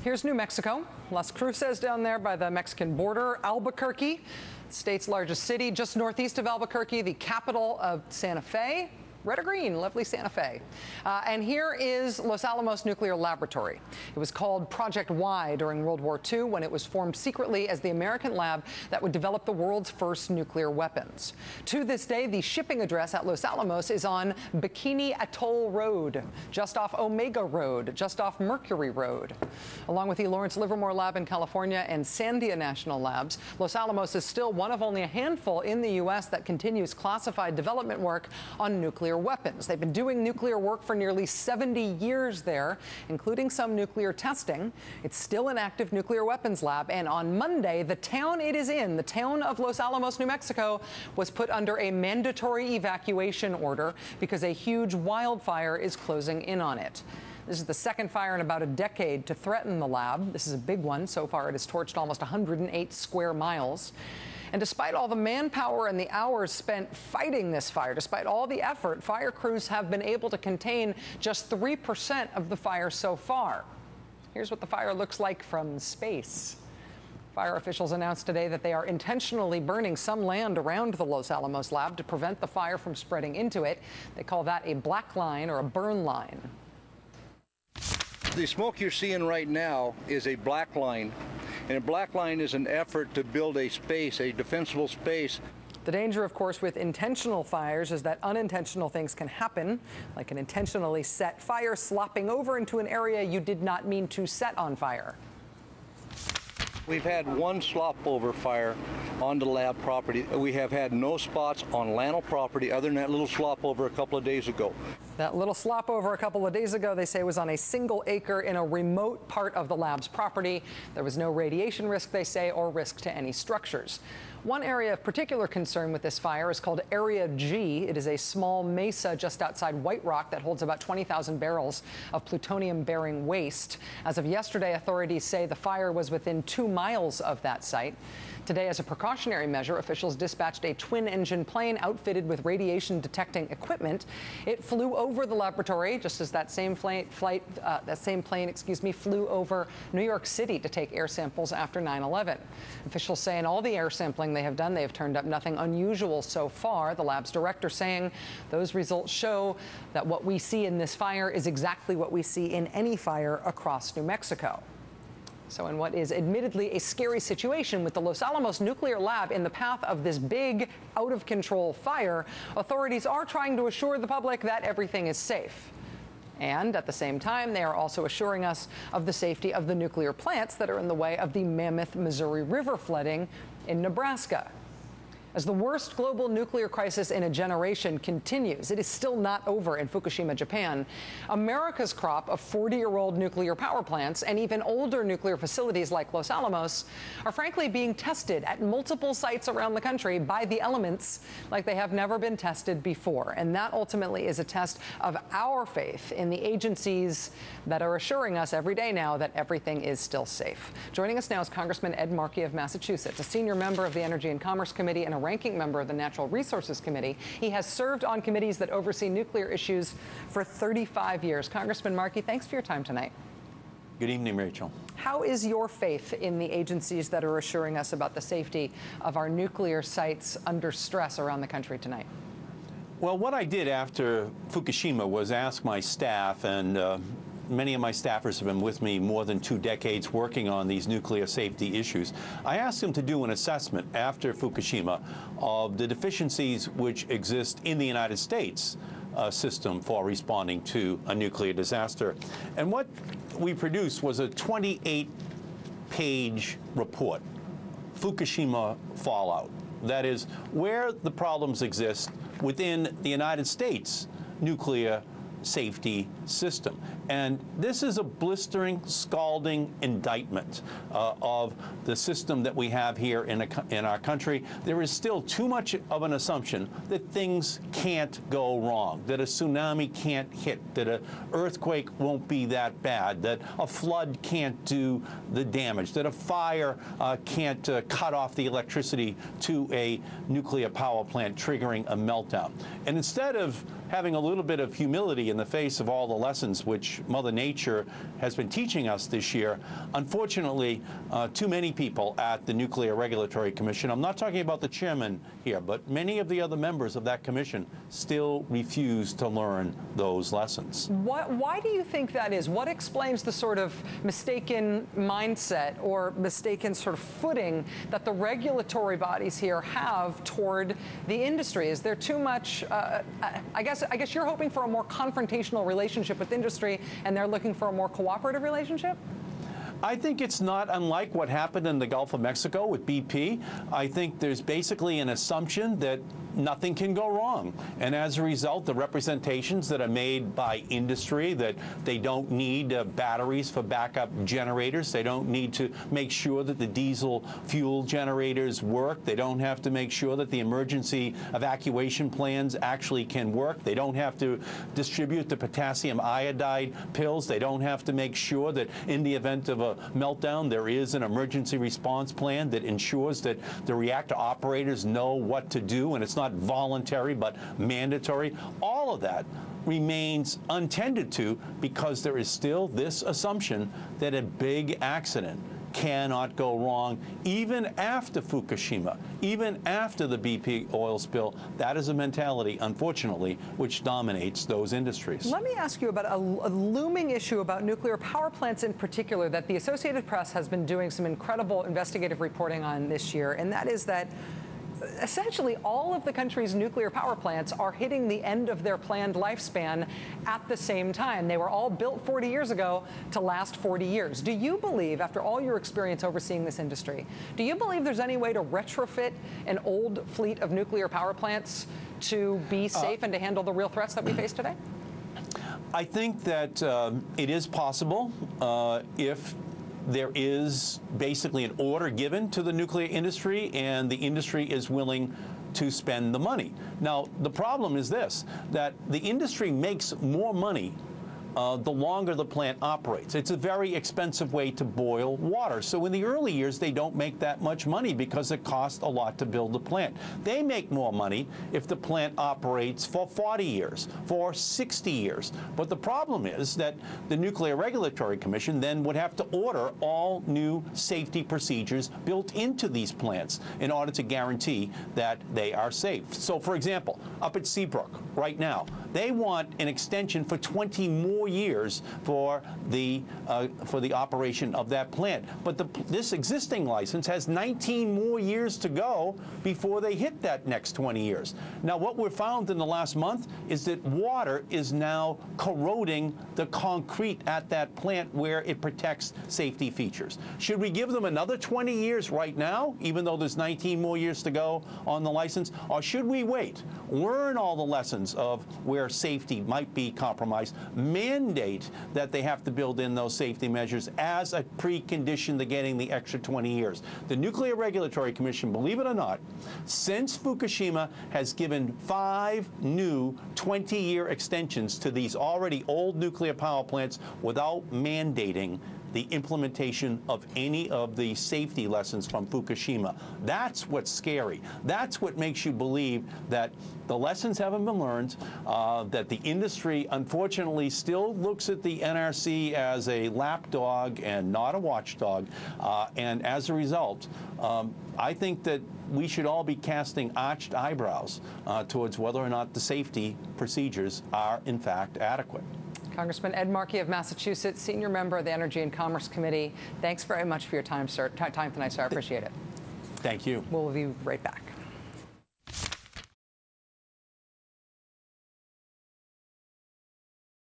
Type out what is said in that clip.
Here's New Mexico. Las Cruces down there by the Mexican border. Albuquerque, the state's largest city, just northeast of Albuquerque, the capital of Santa Fe. Red or green, lovely Santa Fe. And here is Los Alamos Nuclear Laboratory. It was called Project Y during World War II when it was formed secretly as the American lab that would develop the world's first nuclear weapons. To this day, the shipping address at Los Alamos is on Bikini Atoll Road, just off Omega Road, just off Mercury Road. Along with the Lawrence Livermore Lab in California and Sandia National Labs, Los Alamos is still one of only a handful in the U.S. that continues classified development work on nuclear weapons. They've been doing nuclear work for nearly 70 years there, including some nuclear testing. It's still an active nuclear weapons lab, and on Monday, the town it is in, the town of Los Alamos, New Mexico, was put under a mandatory evacuation order because a huge wildfire is closing in on it. This is the second fire in about a decade to threaten the lab. This is a big one. So far, it has torched almost 108 square miles. And despite all the manpower and the hours spent fighting this fire, despite all the effort, fire crews have been able to contain just 3% of the fire so far. Here's what the fire looks like from space. Fire officials announced today that they are intentionally burning some land around the Los Alamos lab to prevent the fire from spreading into it. They call that a black line or a burn line. The smoke you're seeing right now is a black line. And a black line is an effort to build a space, a defensible space. The danger, of course, with intentional fires is that unintentional things can happen, like an intentionally set fire slopping over into an area you did not mean to set on fire. We've had one slop over fire on the lab property. We have had no spots on Lano property other than that little slop over a couple of days ago. That little slop over a couple of days ago, they say, was on a single acre in a remote part of the lab's property. There was no radiation risk, they say, or risk to any structures. One area of particular concern with this fire is called Area G. It is a small mesa just outside White Rock that holds about 20,000 barrels of plutonium-bearing waste. As of yesterday, authorities say the fire was within 2 miles of that site. Today, as a precautionary measure, officials dispatched a twin-engine plane outfitted with radiation-detecting equipment. It flew over the laboratory, just as that same plane flew over New York City to take air samples after 9/11. Officials say in all the air sampling they have done, they have turned up nothing unusual so far. The lab's director saying those results show that what we see in this fire is exactly what we see in any fire across New Mexico. So in what is admittedly a scary situation with the Los Alamos nuclear lab in the path of this big, out-of-control fire, authorities are trying to assure the public that everything is safe. And at the same time, they are also assuring us of the safety of the nuclear plants that are in the way of the Mammoth Missouri River flooding in Nebraska. As the worst global nuclear crisis in a generation continues, it is still not over in Fukushima, Japan. America's crop of 40-year-old nuclear power plants and even older nuclear facilities like Los Alamos are frankly being tested at multiple sites around the country by the elements like they have never been tested before. And that ultimately is a test of our faith in the agencies that are assuring us every day now that everything is still safe. Joining us now is Congressman Ed Markey of Massachusetts, a senior member of the Energy and Commerce Committee and a ranking member of the Natural Resources Committee. He has served on committees that oversee nuclear issues for 35 years. Congressman Markey, thanks for your time tonight. Good evening, Rachel. How is your faith in the agencies that are assuring us about the safety of our nuclear sites under stress around the country tonight? Well, what I did after Fukushima was ask my staff, and many of my staffers have been with me more than 2 decades working on these nuclear safety issues. I asked them to do an assessment after Fukushima of the deficiencies which exist in the United States system for responding to a nuclear disaster. And what we produced was a 28-page report, Fukushima Fallout. That is, where the problems exist within the United States nuclear safety system. And this is a blistering, scalding indictment of the system that we have here in our country. There is still too much of an assumption that things can't go wrong, that a tsunami can't hit, that an earthquake won't be that bad, that a flood can't do the damage, that a fire can't cut off the electricity to a nuclear power plant, triggering a meltdown. And instead of having a little bit of humility in the face of all the lessons which which Mother Nature has been teaching us this year, unfortunately, too many people at the Nuclear Regulatory Commission, I'm not talking about the chairman here, but many of the other members of that commission still refuse to learn those lessons. Why do you think that is? What explains the sort of mistaken mindset or mistaken sort of footing that the regulatory bodies here have toward the industry? Is there too much, I guess you're hoping for a more confrontational relationship with industry, and they're looking for a more cooperative relationship? I think it's not unlike what happened in the Gulf of Mexico with BP. I think there's basically an assumption that nothing can go wrong. And as a result, the representations that are made by industry that they don't need batteries for backup generators, they don't need to make sure that the diesel fuel generators work, they don't have to make sure that the emergency evacuation plans actually can work, they don't have to distribute the potassium iodide pills, they don't have to make sure that in the event of a meltdown there is an emergency response plan that ensures that the reactor operators know what to do, and it's not voluntary but mandatory. All of that remains untended to because there is still this assumption that a big accident cannot go wrong even after Fukushima, even after the BP oil spill. That is a mentality, unfortunately, which dominates those industries. Let me ask you about a looming issue about nuclear power plants in particular that the Associated Press has been doing some incredible investigative reporting on this year, and that is that essentially all of the country's nuclear power plants are hitting the end of their planned lifespan at the same time. They were all built 40 years ago to last 40 years. Do you believe, after all your experience overseeing this industry, do you believe there's any way to retrofit an old fleet of nuclear power plants to be safe and to handle the real threats that we face today? I think that it is possible if there is basically an order given to the nuclear industry and the industry is willing to spend the money. Now, the problem is this, that the industry makes more money the longer the plant operates. It's a very expensive way to boil water. So in the early years, they don't make that much money because it costs a lot to build the plant. They make more money if the plant operates for 40 years, for 60 years. But the problem is that the Nuclear Regulatory Commission then would have to order all new safety procedures built into these plants in order to guarantee that they are safe. So, for example, up at Seabrook right now, they want an extension for 20 more years for the operation of that plant. But this existing license has 19 more years to go before they hit that next 20 years. Now, what we've found in the last month is that water is now corroding the concrete at that plant where it protects safety features. Should we give them another 20 years right now, even though there's 19 more years to go on the license? Or should we wait, learn all the lessons of where safety might be compromised, mandate that they have to build in those safety measures as a precondition to getting the extra 20 years. The Nuclear Regulatory Commission, believe it or not, since Fukushima has given 5 new 20-year extensions to these already old nuclear power plants without mandating the implementation of any of the safety lessons from Fukushima. That's what's scary. That's what makes you believe that the lessons haven't been learned, that the industry, unfortunately, still looks at the NRC as a lapdog and not a watchdog. And as a result, I think that we should all be casting arched eyebrows towards whether or not the safety procedures are, in fact, adequate. Congressman Ed Markey of Massachusetts, senior member of the Energy and Commerce Committee. Thanks very much for your time, sir. Time tonight, sir. I appreciate it. Thank you. We'll be right back.